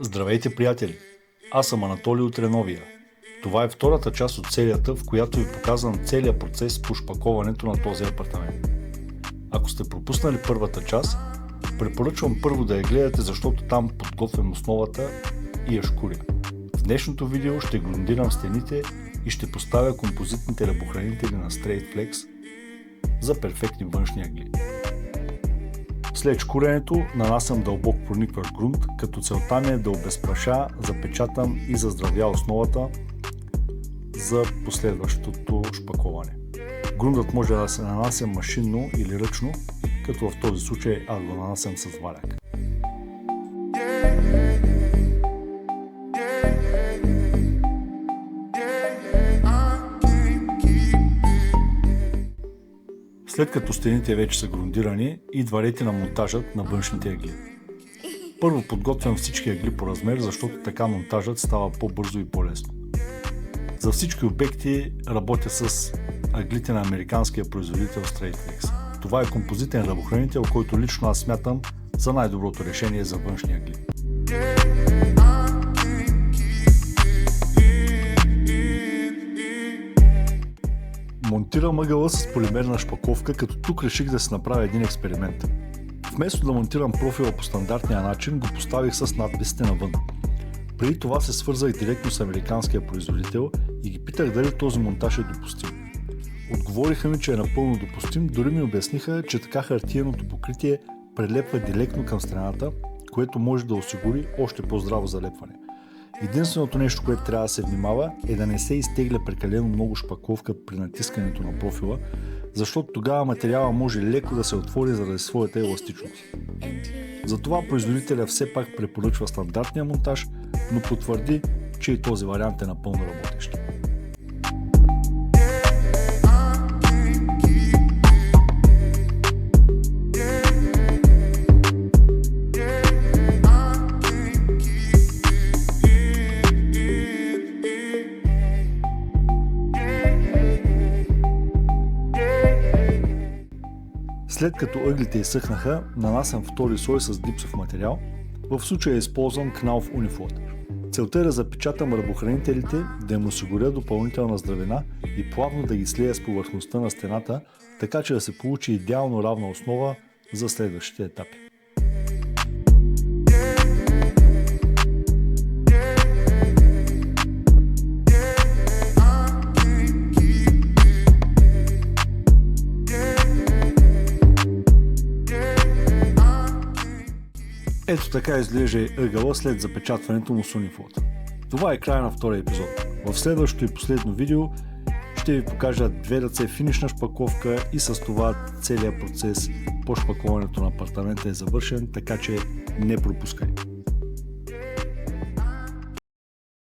Здравейте, приятели! Аз съм Анатолий от Реновия. Това е втората част от серията, в която ви показвам целият процес по шпаковането на този апартамент. Ако сте пропуснали първата част, препоръчвам първо да я гледате, защото там подготвям основата и я шкуря. В днешното видео ще грундирам стените и ще поставя композитните ръбохранители на Straight Flex за перфектни външни ъгли. След шкуренето нанасям дълбок проникващ грунт, като целта ми е да обезпраша, запечатам и заздравя основата за последващото шпаковане. Грунтът може да се нанася машинно или ръчно, като в този случай аз го нанасям с валяк. След като стените вече са грундирани, идва ред на монтажът на външните ъгли. Първо подготвям всички ъгли по размер, защото така монтажът става по-бързо и по-лесно. За всички обекти работя с ъглите на американския производител Straight Flex. Това е композитен ръбохранител, който лично аз смятам за най-доброто решение за външни ъгли. Монтирам ъгъла с полимерна шпаковка, като тук реших да си направя един експеримент. Вместо да монтирам профила по стандартния начин, го поставих с надписите навън. Преди това се свързах директно с американския производител и ги питах дали този монтаж е допустим. Отговориха ми, че е напълно допустим, дори ми обясниха, че така хартиеното покритие прилепва директно към стената, което може да осигури още по-здраво залепване. Единственото нещо, което трябва да се внимава, е да не се изтегля прекалено много шпаковка при натискането на профила, защото тогава материала може леко да се отвори заради своята еластичност. Затова производителя все пак препоръчва стандартния монтаж, но потвърди, че и този вариант е напълно работещ. След като ъглите изсъхнаха, нанасям втори слой с гипсов материал. В случая използвам Knauf Unifloat. Целта е да запечатам ръбохранителите, да им осигуря допълнителна здравина и плавно да ги слея с повърхността на стената, така че да се получи идеално равна основа за следващите етапи. Ето така изглежда ъгъла след запечатването му с Unifloat. Това е края на втория епизод. В следващото и последно видео ще ви покажа 2 ръце финишна шпаковка и с това целият процес по шпаковането на апартамента е завършен, така че не пропускай.